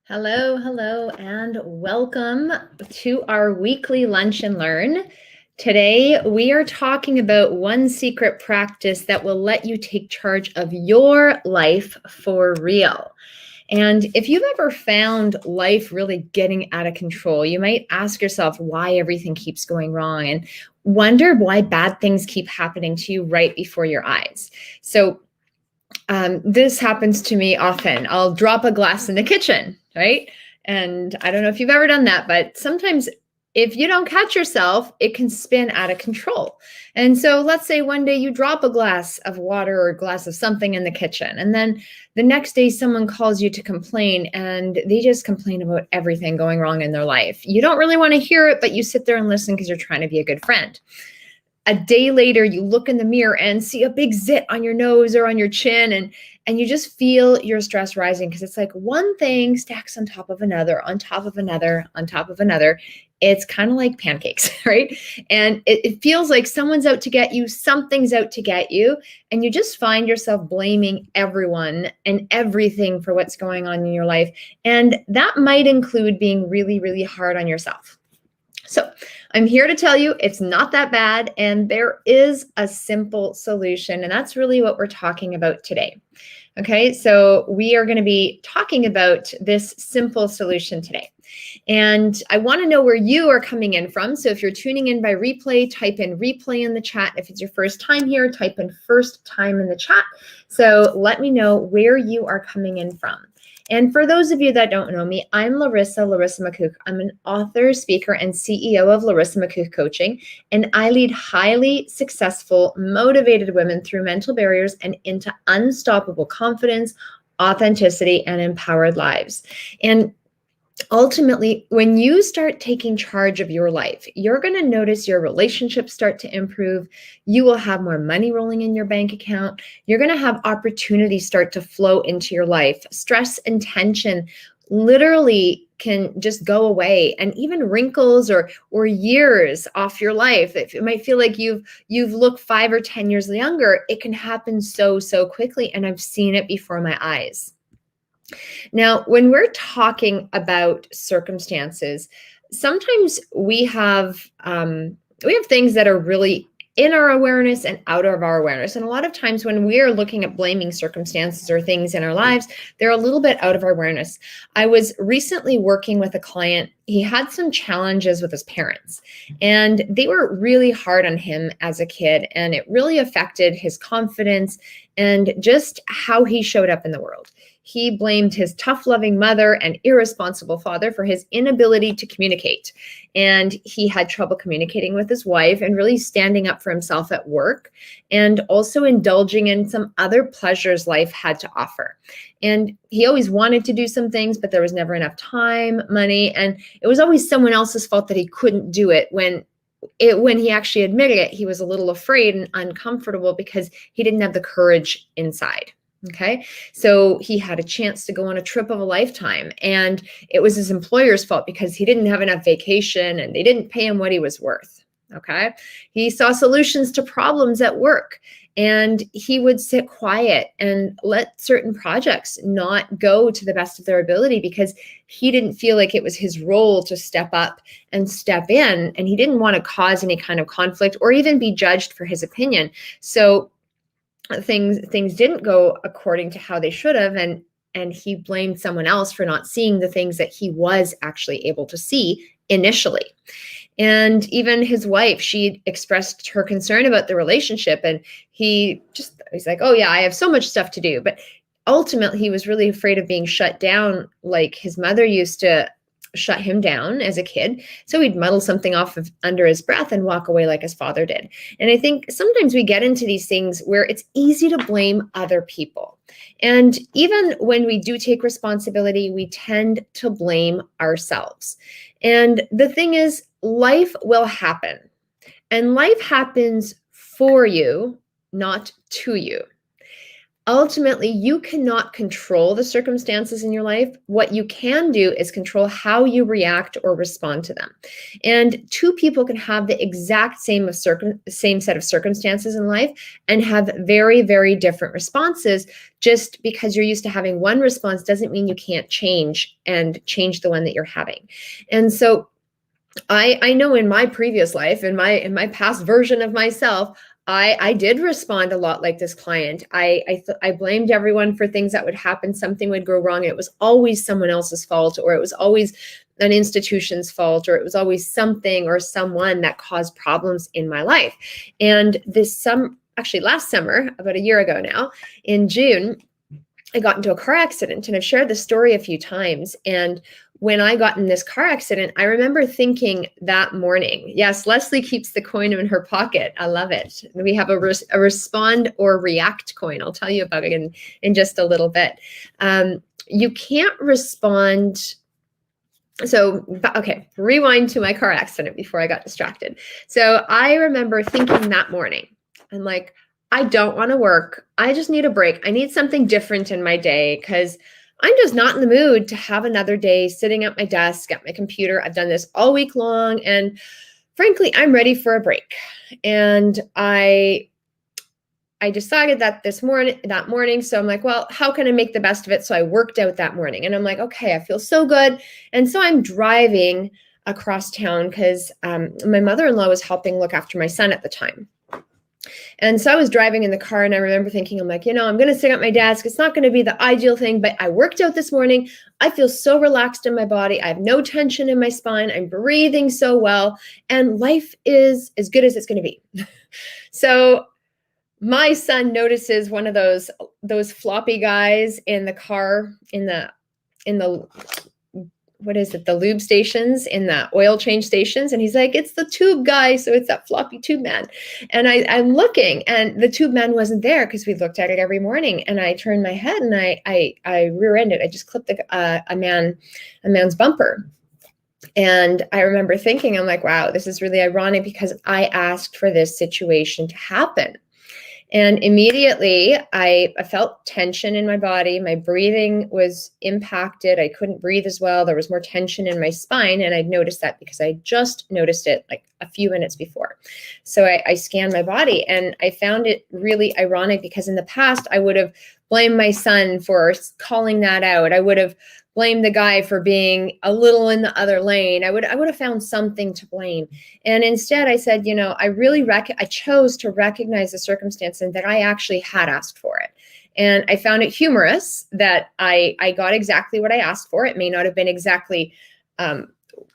Hello, hello, and welcome to our weekly Lunch and Learn. Today, we are talking about one secret practice that will let you take charge of your life for real. And if you've ever found life really getting out of control, you might ask yourself why everything keeps going wrong and wonder why bad things keep happening to you right before your eyes. This happens to me often. I'll drop a glass in the kitchen, right? And I don't know if you've ever done that, but sometimes if you don't catch yourself, it can spin out of control. And so let's say one day you drop a glass of water or a glass of something in the kitchen, and then the next day someone calls you to complain, and they just complain about everything going wrong in their life. You don't really want to hear it, but you sit there and listen because you're trying to be a good friend. A day later, you look in the mirror and see a big zit on your nose or on your chin, and you just feel your stress rising because it's like one thing stacks on top of another, on top of another, on top of another. It's kind of like pancakes, right? And it feels like someone's out to get you, something's out to get you, and you just find yourself blaming everyone and everything for what's going on in your life. And that might include being really, really hard on yourself. So I'm here to tell you it's not that bad, and there is a simple solution, and that's really what we're talking about today. Okay, so we are going to be talking about this simple solution today. And I want to know where you are coming in from. So if you're tuning in by replay, type in replay in the chat. If it's your first time here, type in first time in the chat. So let me know where you are coming in from. And for those of you that don't know me, I'm Larissa McCook. I'm an author, speaker, and CEO of Larissa McCook Coaching, and I lead highly successful, motivated women through mental barriers and into unstoppable confidence, authenticity, and empowered lives. And ultimately, when you start taking charge of your life, you're going to notice your relationships start to improve. You will have more money rolling in your bank account. You're going to have opportunities start to flow into your life. Stress and tension literally can just go away, and even wrinkles or years off your life. It might feel like you've looked 5 or 10 years younger. It can happen so quickly, and I've seen it before my eyes. Now, when we're talking about circumstances, sometimes we have things that are really in our awareness and out of our awareness. And a lot of times when we are looking at blaming circumstances or things in our lives, they're a little bit out of our awareness. I was recently working with a client. He had some challenges with his parents, and they were really hard on him as a kid, and it really affected his confidence and just how he showed up in the world. He blamed his tough, loving mother and irresponsible father for his inability to communicate. And he had trouble communicating with his wife and really standing up for himself at work, and also indulging in some other pleasures life had to offer. And he always wanted to do some things, but there was never enough time, money, and it was always someone else's fault that he couldn't do it. When he actually admitted it, he was a little afraid and uncomfortable because he didn't have the courage inside. Okay, so he had a chance to go on a trip of a lifetime, and it was his employer's fault because he didn't have enough vacation and they didn't pay him what he was worth. Okay, he saw solutions to problems at work, and he would sit quiet and let certain projects not go to the best of their ability because he didn't feel like it was his role to step up and step in, and he didn't want to cause any kind of conflict or even be judged for his opinion. So things didn't go according to how they should have, and he blamed someone else for not seeing the things that he was actually able to see initially. And even his wife, she expressed her concern about the relationship, and he's like, oh yeah, I have so much stuff to do. But ultimately, he was really afraid of being shut down like his mother used to shut him down as a kid. So he'd muddle something off of under his breath and walk away like his father did. And I think sometimes we get into these things where it's easy to blame other people. And even when we do take responsibility, we tend to blame ourselves. And the thing is, life will happen. And life happens for you, not to you. ultimately, you cannot control the circumstances in your life. What you can do is control how you react or respond to them. And two people can have the exact same set of circumstances in life and have very, very different responses. Just because you're used to having one response doesn't mean you can't change the one that you're having. And so I know in my previous life, in my past version of myself, I did respond a lot like this client. I blamed everyone for things that would happen. Something would go wrong. And it was always someone else's fault, or it was always an institution's fault, or it was always something or someone that caused problems in my life. And actually last summer, about a year ago now, in June, I got into a car accident, and I've shared this story a few times. And when I got in this car accident, I remember thinking that morning, yes, Leslie keeps the coin in her pocket. I love it. We have a respond or react coin. I'll tell you about it in just a little bit. You can't respond. So, okay, rewind to my car accident before I got distracted. So I remember thinking that morning, I'm like, I don't want to work. I just need a break. I need something different in my day because I'm just not in the mood to have another day sitting at my desk, at my computer. I've done this all week long. And frankly, I'm ready for a break. And I decided that that morning. So I'm like, well, how can I make the best of it? So I worked out that morning, and I'm like, okay, I feel so good. And so I'm driving across town because my mother-in-law was helping look after my son at the time. And so I was driving in the car, and I remember thinking, I'm like, I'm going to sit at my desk. It's not going to be the ideal thing, but I worked out this morning. I feel so relaxed in my body. I have no tension in my spine. I'm breathing so well, and life is as good as it's going to be. So my son notices one of those floppy guys in the car, in the what is it, the lube stations, in the oil change stations. And he's like, it's the tube guy. So it's that floppy tube man. And I'm looking, and the tube man wasn't there because we looked at it every morning. And I turned my head, and I rear-ended. I just clipped a man's bumper. And I remember thinking, I'm like, wow, this is really ironic because I asked for this situation to happen. And immediately I felt tension in my body. My breathing was impacted. I couldn't breathe as well. There was more tension in my spine. And I'd noticed that because I just noticed it like a few minutes before. So I scanned my body, and I found it really ironic because in the past I would have blamed my son for calling that out. I would have blame the guy for being a little in the other lane. I would have found something to blame. And instead I said, I chose to recognize the circumstance and that I actually had asked for it. And I found it humorous that I got exactly what I asked for. It may not have been exactly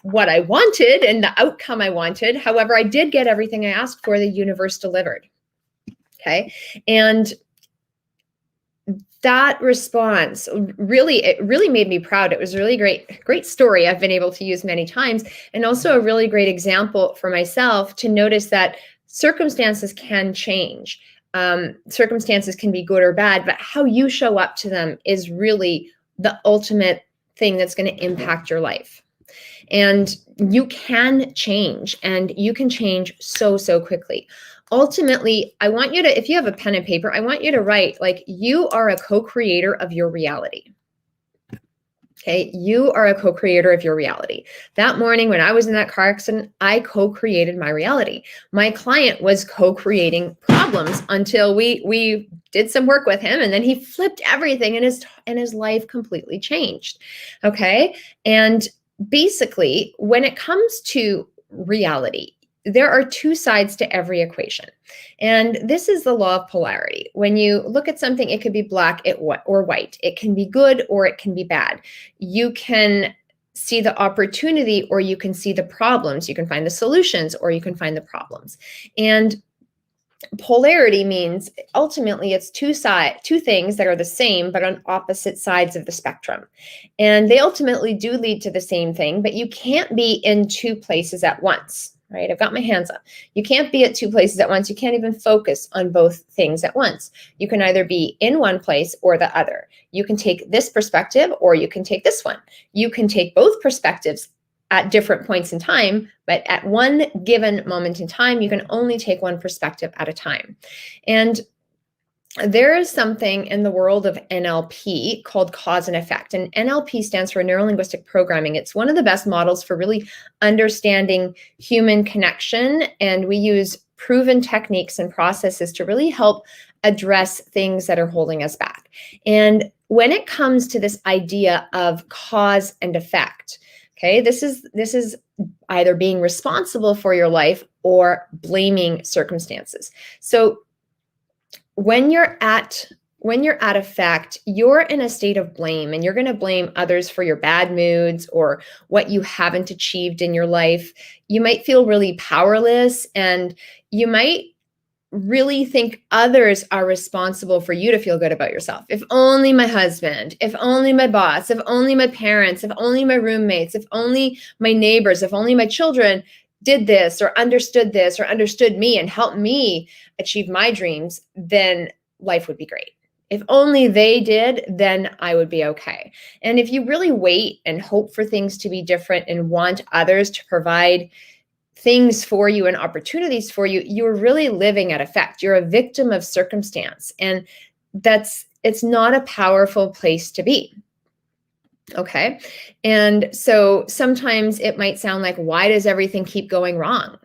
what I wanted and the outcome I wanted. However, I did get everything I asked for. The universe delivered. Okay. And that response really made me proud. It was a really great story I've been able to use many times, and also a really great example for myself to notice that circumstances can change. Circumstances can be good or bad, but how you show up to them is really the ultimate thing that's going to impact your life. And you can change, and you can change so quickly. Ultimately, I want you to, if you have a pen and paper, I want you to write, like, you are a co-creator of your reality. Okay, you are a co-creator of your reality. That morning when I was in that car accident, I co-created my reality. My client was co-creating problems until we did some work with him, and then he flipped everything, and his life completely changed. Okay, and basically, when it comes to reality, there are two sides to every equation. And this is the law of polarity. When you look at something, it could be black or white. It can be good or it can be bad. You can see the opportunity or you can see the problems. You can find the solutions or you can find the problems. And polarity means ultimately it's two things that are the same but on opposite sides of the spectrum. And they ultimately do lead to the same thing, but you can't be in two places at once. Right? I've got my hands up. You can't be at two places at once. You can't even focus on both things at once. You can either be in one place or the other. You can take this perspective or you can take this one. You can take both perspectives at different points in time, but at one given moment in time, you can only take one perspective at a time. And there is something in the world of NLP called cause and effect. And NLP stands for neuro linguistic programming. It's one of the best models for really understanding human connection. And we use proven techniques and processes to really help address things that are holding us back. And when it comes to this idea of cause and effect, okay, this is either being responsible for your life or blaming circumstances. So when you're at effect, you're in a state of blame, and you're going to blame others for your bad moods or what you haven't achieved in your life. You might feel really powerless, and you might really think others are responsible for you to feel good about yourself. If only my husband, if only my boss, if only my parents, if only my roommates, if only my neighbors, if only my children did this or understood me and helped me achieve my dreams, then life would be great. If only they did, then I would be okay. And if you really wait and hope for things to be different and want others to provide things for you and opportunities for you, you're really living at effect. You're a victim of circumstance. And it's not a powerful place to be. Okay. And so sometimes it might sound like, why does everything keep going wrong?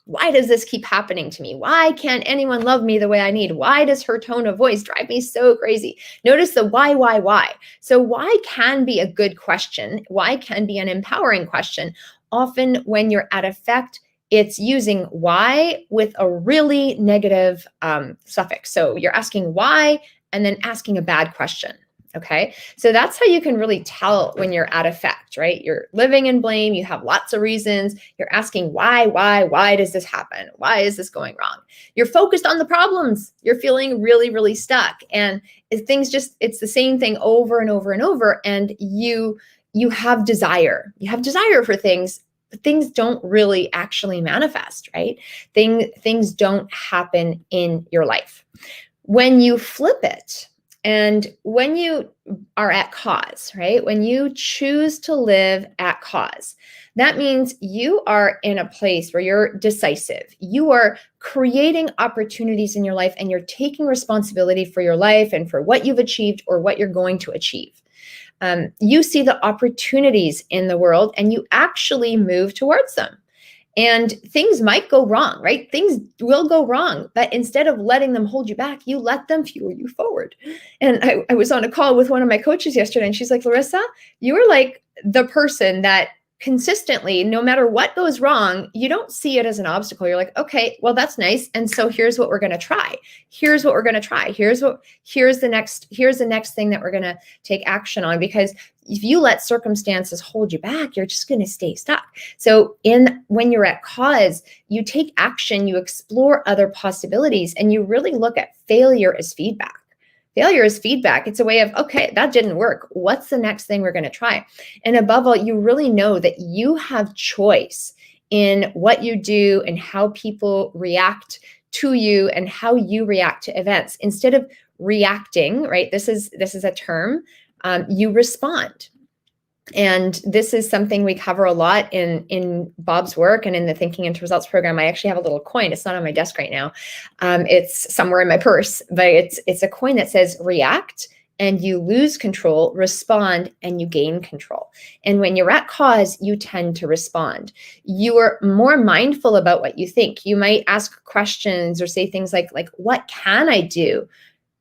Why does this keep happening to me? Why can't anyone love me the way I need? Why does her tone of voice drive me so crazy? Notice the why. So why can be a good question. Why can be an empowering question. Often when you're at effect, it's using why with a really negative suffix. So you're asking why and then asking a bad question. Okay, so that's how you can really tell when you're at effect, right? You're living in blame. You have lots of reasons. You're asking why does this happen? Why is this going wrong? You're focused on the problems. You're feeling really, really stuck. And it's the same thing over and over and over. And you have desire. You have desire for things, but things don't really actually manifest, right? Things don't happen in your life. When you flip it, and when you are at cause, right? When you choose to live at cause, that means you are in a place where you're decisive. You are creating opportunities in your life, and you're taking responsibility for your life and for what you've achieved or what you're going to achieve. You see the opportunities in the world and you actually move towards them. And things might go wrong, right? Things will go wrong, but instead of letting them hold you back, you let them fuel you forward. And I was on a call with one of my coaches yesterday, and she's like, Larissa, you are like the person that consistently, no matter what goes wrong, you don't see it as an obstacle. You're like, okay, well, that's nice. And so here's what we're going to try. Here's what we're going to try. Here's the next thing that we're going to take action on. Because if you let circumstances hold you back, you're just going to stay stuck. So when you're at cause, you take action, you explore other possibilities, and you really look at failure as feedback. Failure is feedback. It's a way of, okay, that didn't work. What's the next thing we're going to try? And above all, you really know that you have choice in what you do and how people react to you and how you react to events. Instead of reacting, right? This is a term. You respond. And this is something we cover a lot in Bob's work and in the Thinking into Results program. I actually have a little coin. It's not on my desk right now. It's somewhere in my purse, but it's a coin that says react and you lose control, respond, and you gain control. And when you're at cause, you tend to respond. You are more mindful about what you think. You might ask questions or say things like, what can I do?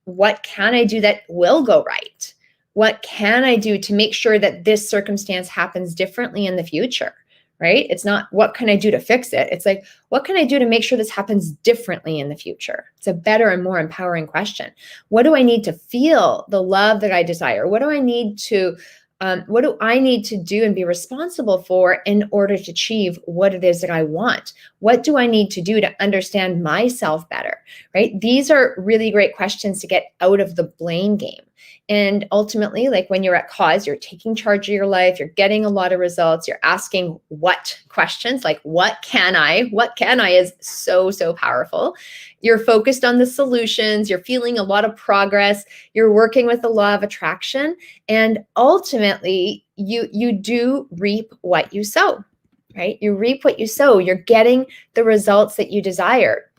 What can I do that will go right? What can I do to make sure that this circumstance happens differently in the future, right? It's not what can I do to fix it? It's like, what can I do to make sure this happens differently in the future? It's a better and more empowering question. What do I need to feel the love that I desire? What do I need to do and be responsible for in order to achieve what it is that I want? What do I need to do to understand myself better, right? These are really great questions to get out of the blame game. And ultimately, like when you're at cause, you're taking charge of your life, you're getting a lot of results, you're asking what questions, like what can I is so, so powerful. You're focused on the solutions, you're feeling a lot of progress, you're working with the law of attraction, and ultimately you do reap what you sow, right? You reap what you sow, you're getting the results that you desire.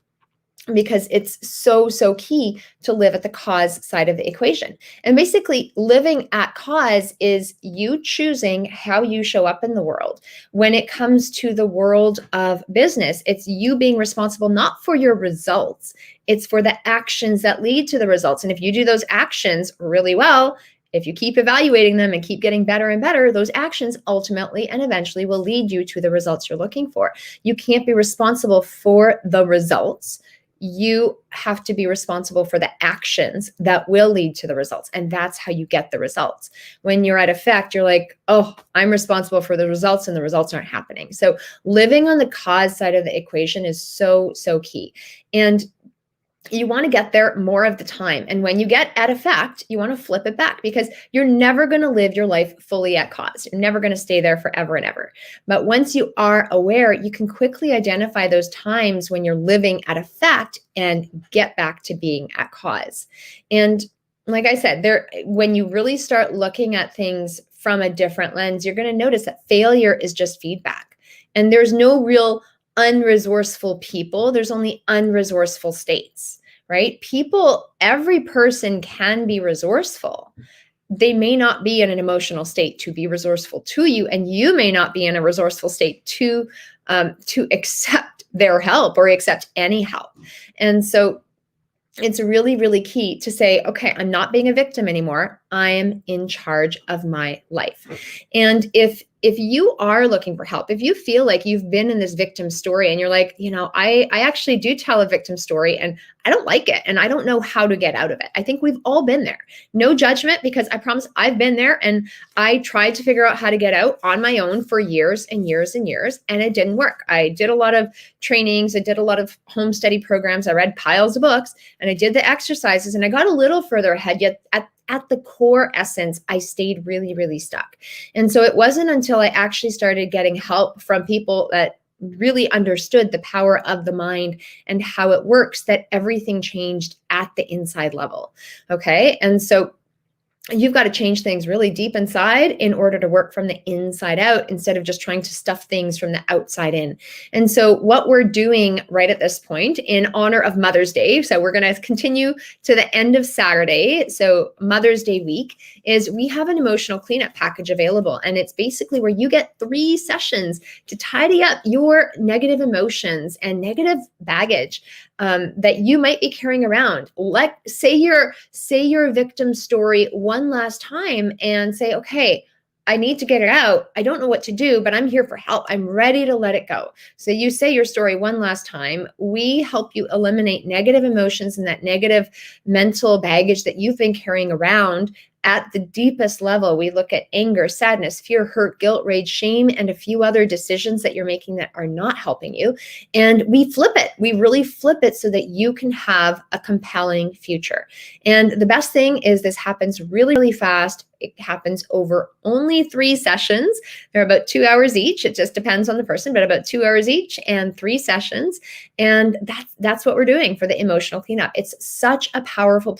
because it's so, so key to live at the cause side of the equation. And basically, living at cause is you choosing how you show up in the world. When it comes to the world of business, it's you being responsible not for your results, it's for the actions that lead to the results. And if you do those actions really well, if you keep evaluating them and keep getting better and better, those actions ultimately and eventually will lead you to the results you're looking for. You can't be responsible for the results. You have to be responsible for the actions that will lead to the results. And that's how you get the results. When you're at effect, you're like, oh, I'm responsible for the results and the results aren't happening. So living on the cause side of the equation is so, so key. And you want to get there more of the time. And when you get at effect, you want to flip it back, because you're never going to live your life fully at cause. You're never going to stay there forever and ever. But once you are aware, you can quickly identify those times when you're living at effect and get back to being at cause. And like I said, when you really start looking at things from a different lens, you're going to notice that failure is just feedback. And there's no real unresourceful people. There's only unresourceful states, right? Every person can be resourceful. They may not be in an emotional state to be resourceful to you, and you may not be in a resourceful state to accept their help or accept any help. And so it's really, really key to say, okay, I'm not being a victim anymore. I am in charge of my life. And if you are looking for help, if you feel like you've been in this victim story and you're like, I actually do tell a victim story and I don't like it and I don't know how to get out of it. I think we've all been there. No judgment, because I promise I've been there, and I tried to figure out how to get out on my own for years and years and years, and it didn't work. I did a lot of trainings. I did a lot of home study programs. I read piles of books and I did the exercises, and I got a little further ahead, yet at the core essence, I stayed really, really stuck. And so it wasn't until I actually started getting help from people that really understood the power of the mind and how it works that everything changed at the inside level. Okay. And so you've got to change things really deep inside in order to work from the inside out, instead of just trying to stuff things from the outside in. And so what we're doing right at this point, in honor of Mother's Day, so we're going to continue to the end of Saturday, so Mother's Day week, is we have an emotional cleanup package available. And it's basically where you get 3 sessions to tidy up your negative emotions and negative baggage that you might be carrying around. Say your victim story one last time and say, okay, I need to get it out. I don't know what to do, but I'm here for help. I'm ready to let it go. So you say your story one last time. We help you eliminate negative emotions and that negative mental baggage that you've been carrying around. At the deepest level, we look at anger, sadness, fear, hurt, guilt, rage, shame, and a few other decisions that you're making that are not helping you. And we flip it. We really flip it so that you can have a compelling future. And the best thing is this happens really, really fast. It happens over only 3 sessions. They're about 2 hours each. It just depends on the person, but about 2 hours each and 3 sessions. And that's what we're doing for the emotional cleanup. It's such a powerful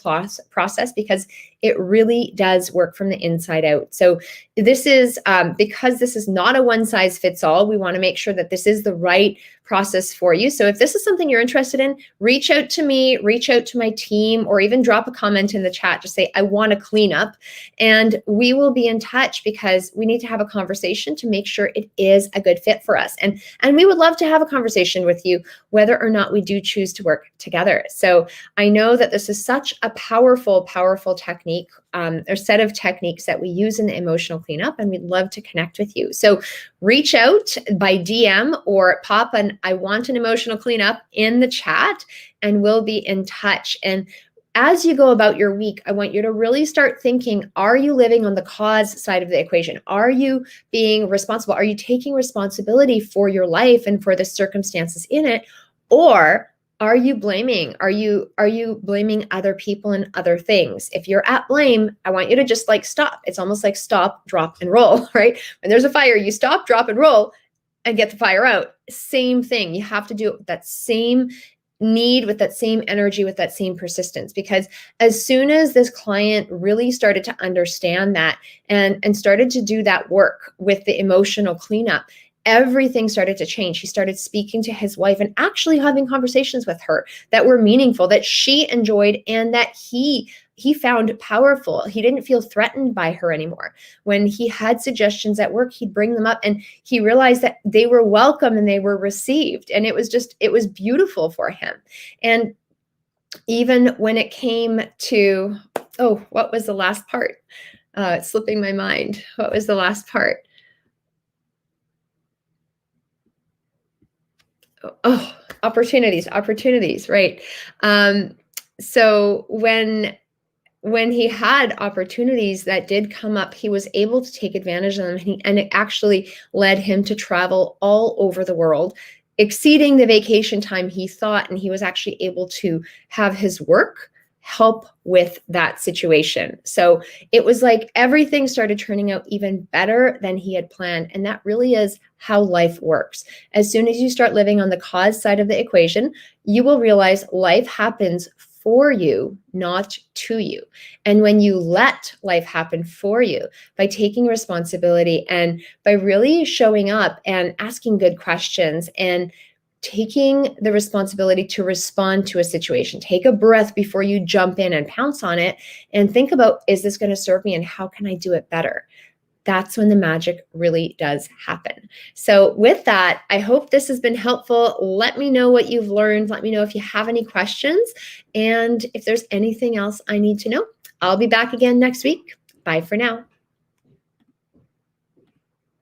process because it really does work from the inside out. So this is, because this is not a one size fits all, we want to make sure that this is the right process for you. So if this is something you're interested in, reach out to me, reach out to my team, or even drop a comment in the chat. Just say, I want to clean up, and we will be in touch, because we need to have a conversation to make sure it is a good fit for us. And we would love to have a conversation with you, whether or not we do choose to work together. So I know that this is such a powerful, powerful technique, or set of techniques that we use in the emotional cleanup, and we'd love to connect with you. So reach out by DM or pop an I want an emotional cleanup in the chat, and we'll be in touch. And as you go about your week, I want you to really start thinking, are you living on the cause side of the equation? Are you being responsible? Are you taking responsibility for your life and for the circumstances in it? Or are you blaming? Are you blaming other people and other things? If you're at blame, I want you to just stop. It's almost like stop, drop, and roll, right? When there's a fire, you stop, drop, and roll and get the fire out. Same thing. You have to do it with that same need, with that same energy, with that same persistence. Because as soon as this client really started to understand that and started to do that work with the emotional cleanup, everything started to change. He started speaking to his wife and actually having conversations with her that were meaningful, that she enjoyed, and that he found powerful. He didn't feel threatened by her anymore. When he had suggestions at work, he'd bring them up, and he realized that they were welcome and they were received. And it was beautiful for him. And even when it came to, oh, what was the last part? It's slipping my mind. What was the last part? Oh, opportunities, right? So when he had opportunities that did come up, he was able to take advantage of them, and it actually led him to travel all over the world, exceeding the vacation time he thought, and he was actually able to have his work help with that situation. So it was like everything started turning out even better than he had planned. And that really is how life works. As soon as you start living on the cause side of the equation, you will realize life happens for you, not to you. And when you let life happen for you by taking responsibility and by really showing up and asking good questions and taking the responsibility to respond to a situation, take a breath before you jump in and pounce on it, and think about, is this going to serve me and how can I do it better? That's when the magic really does happen. So with that, I hope this has been helpful. Let me know what you've learned. Let me know if you have any questions. And if there's anything else I need to know, I'll be back again next week. Bye for now.